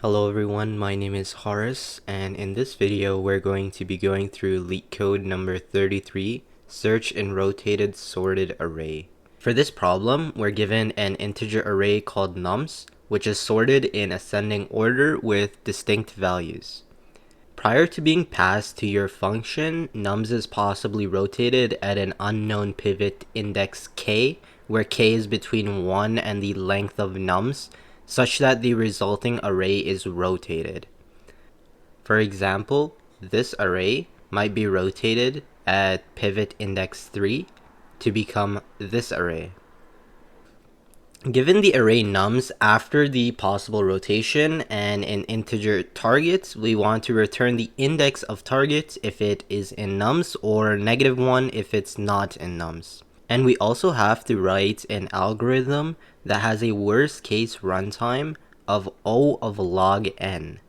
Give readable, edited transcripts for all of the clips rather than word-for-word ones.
Hello everyone, my name is Horace, and in this video we're going to be going through LeetCode number 33, Search in Rotated Sorted Array. For this problem, we're given an integer array called nums, which is sorted in ascending order with distinct values. Prior to being passed to your function, nums is possibly rotated at an unknown pivot index k, where k is between 1 and the length of nums, such that the resulting array is rotated. For example, this array might be rotated at pivot index 3 to become this array. Given the array nums after the possible rotation and an integer target, we want to return the index of target if it is in nums, or -1 if it's not in nums. And we also have to write an algorithm that has a worst case runtime of O of log n.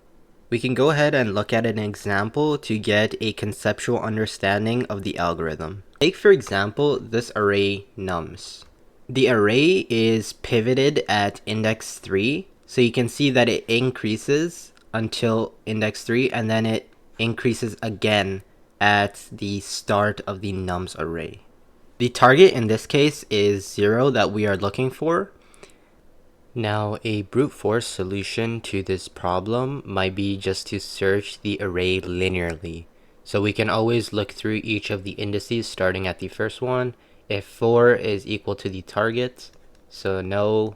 We can go ahead and look at an example to get a conceptual understanding of the algorithm. Take for example this array nums. The array is pivoted at index 3, so you can see that it increases until index 3 and then it increases again at the start of the nums array. The target in this case is 0 that we are looking for. Now, a brute force solution to this problem might be just to search the array linearly. So we can always look through each of the indices starting at the first one. If 4 is equal to the target, so no,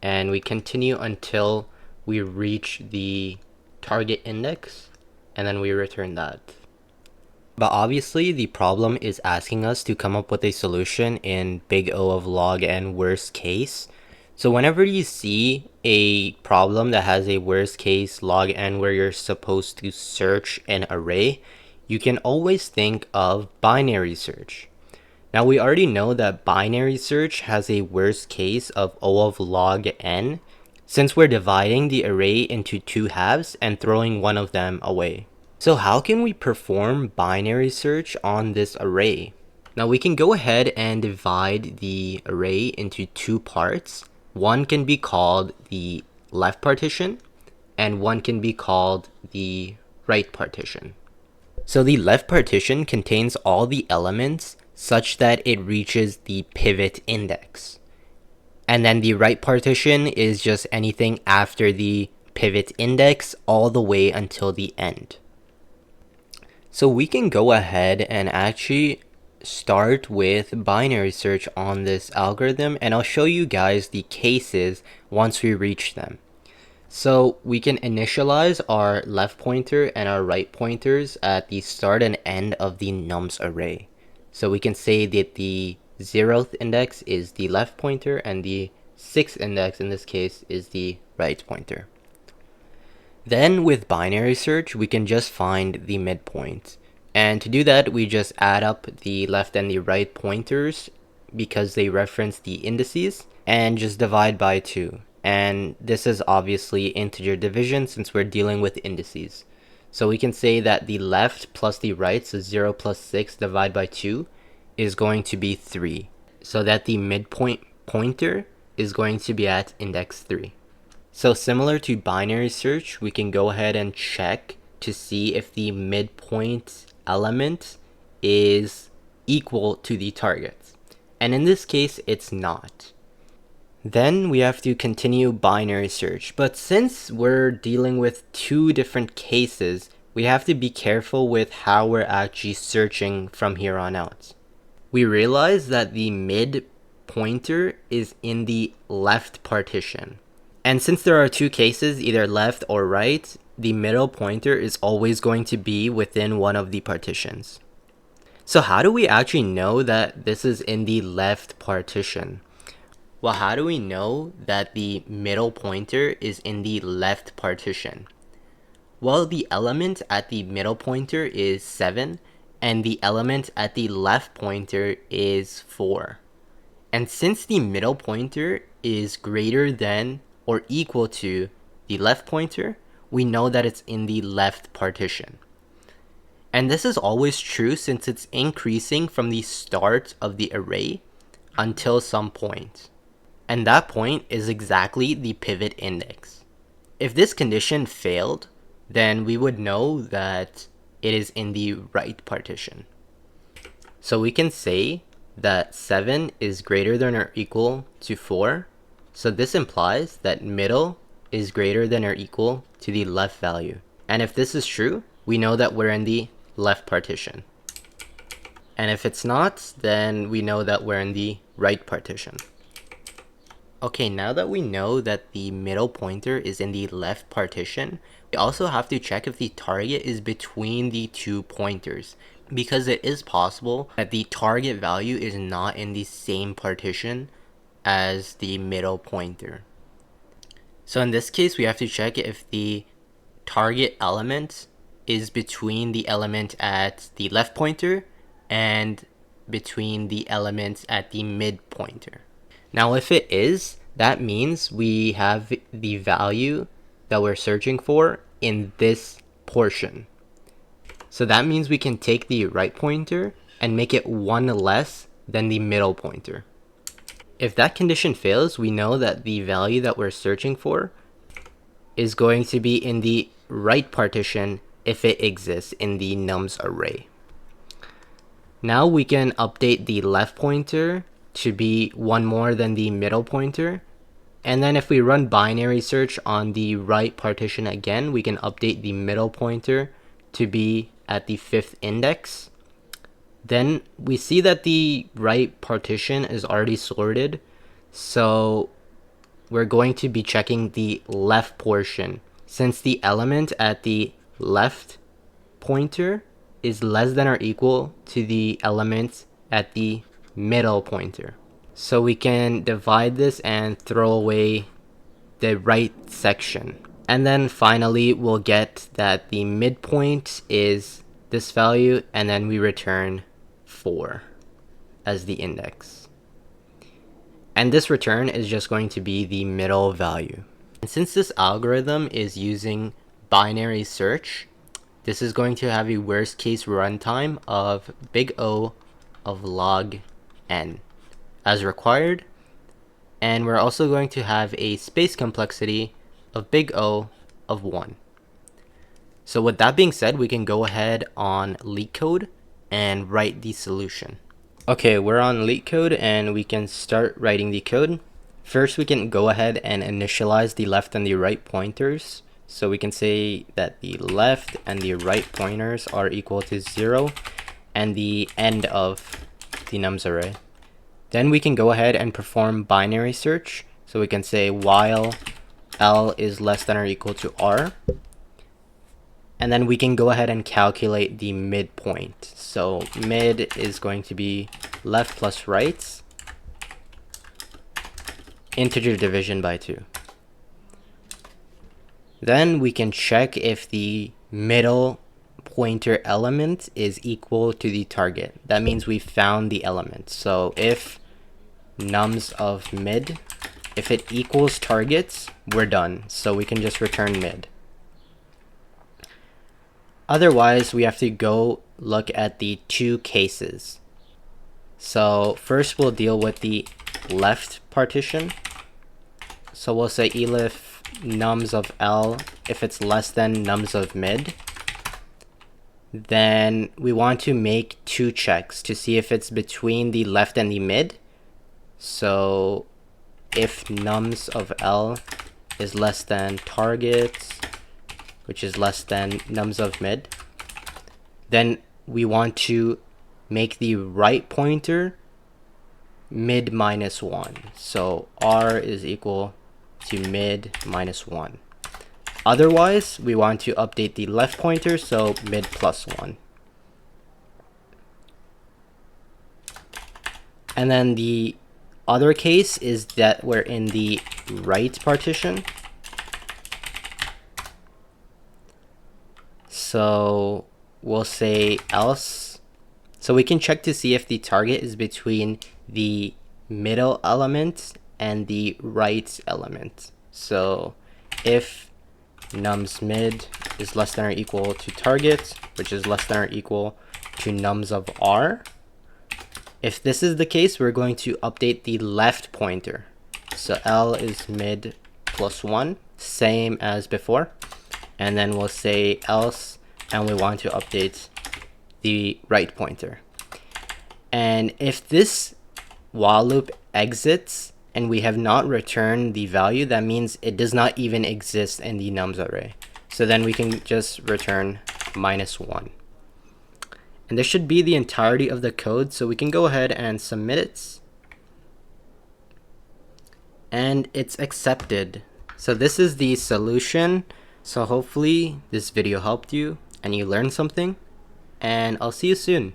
and we continue until we reach the target index, and then we return that. But obviously, the problem is asking us to come up with a solution in big O of log n worst case. So whenever you see a problem that has a worst case log n where you're supposed to search an array, you can always think of binary search. Now we already know that binary search has a worst case of O of log n, since we're dividing the array into two halves and throwing one of them away. So how can we perform binary search on this array? Now we can go ahead and divide the array into two parts. One can be called the left partition, and one can be called the right partition. So the left partition contains all the elements such that it reaches the pivot index. And then the right partition is just anything after the pivot index all the way until the end. So we can go ahead and actually start with binary search on this algorithm, and I'll show you guys the cases once we reach them. So we can initialize our left pointer and our right pointers at the start and end of the nums array. So we can say that the 0th index is the left pointer and the 6th index in this case is the right pointer. Then with binary search, we can just find the midpoint. And to do that, we just add up the left and the right pointers because they reference the indices, and just divide by 2. And this is obviously integer division since we're dealing with indices. So we can say that the left plus the right, so 0 plus 6 divided by 2, is going to be 3. So that the midpoint pointer is going to be at index 3. So similar to binary search, we can go ahead and check to see if the midpoint element is equal to the target. And in this case, it's not. Then we have to continue binary search. But since we're dealing with two different cases, we have to be careful with how we're actually searching from here on out. We realize that the mid pointer is in the left partition. And since there are two cases, either left or right, the middle pointer is always going to be within one of the partitions. So how do we actually know that this is in the left partition? Well, how do we know that the middle pointer is in the left partition? Well, the element at the middle pointer is 7, and the element at the left pointer is 4. And since the middle pointer is greater than or equal to the left pointer, we know that it's in the left partition. And this is always true since it's increasing from the start of the array until some point. And that point is exactly the pivot index. If this condition failed, then we would know that it is in the right partition. So we can say that 7 is greater than or equal to 4. So this implies that middle is greater than or equal to the left value. And if this is true, we know that we're in the left partition. And if it's not, then we know that we're in the right partition. Okay, now that we know that the middle pointer is in the left partition, we also have to check if the target is between the two pointers, because it is possible that the target value is not in the same partition as the middle pointer. So in this case, we have to check if the target element is between the element at the left pointer and between the elements at the mid pointer. Now, if it is, that means we have the value that we're searching for in this portion. So that means we can take the right pointer and make it one less than the middle pointer. If that condition fails, we know that the value that we're searching for is going to be in the right partition if it exists in the nums array. Now we can update the left pointer to be one more than the middle pointer. And then if we run binary search on the right partition again, we can update the middle pointer to be at the 5th index. Then we see that the right partition is already sorted. So we're going to be checking the left portion. Since the element at the left pointer is less than or equal to the element at the middle pointer. So we can divide this and throw away the right section. And then finally, we'll get that the midpoint is this value, and then we return 4 as the index. And this return is just going to be the middle value. And since this algorithm is using binary search, this is going to have a worst case runtime of big O of log n as required. And we're also going to have a space complexity of big O of 1. So with that being said, we can go ahead on LeetCode and write the solution. Okay, we're on LeetCode and we can start writing the code. First, we can go ahead and initialize the left and the right pointers. So we can say that the left and the right pointers are equal to 0 and the end of the nums array. Then we can go ahead and perform binary search. So we can say while L is less than or equal to R. And then we can go ahead and calculate the midpoint. So mid is going to be left plus right, integer division by 2. Then we can check if the middle pointer element is equal to the target. That means we found the element. So if nums of mid, if it equals targets, we're done. So we can just return mid. Otherwise, we have to go look at the two cases. So first we'll deal with the left partition. So we'll say elif nums of L if it's less than nums of mid. Then we want to make two checks to see if it's between the left and the mid. So if nums of L is less than targets, which is less than nums of mid, then we want to make the right pointer mid minus 1. So R is equal to mid minus 1. Otherwise, we want to update the left pointer, so mid plus 1. And then the other case is that we're in the right partition. So we'll say else. So we can check to see if the target is between the middle element and the right element. So if nums mid is less than or equal to target, which is less than or equal to nums of R, if this is the case, we're going to update the left pointer. So L is mid plus 1. same as before, and then we'll say else, and we want to update the right pointer. And if this while loop exits and we have not returned the value, that means it does not even exist in the nums array. So then we can just return -1. And this should be the entirety of the code, so we can go ahead and submit it. And it's accepted. So this is the solution. So hopefully this video helped you and you learned something, and I'll see you soon.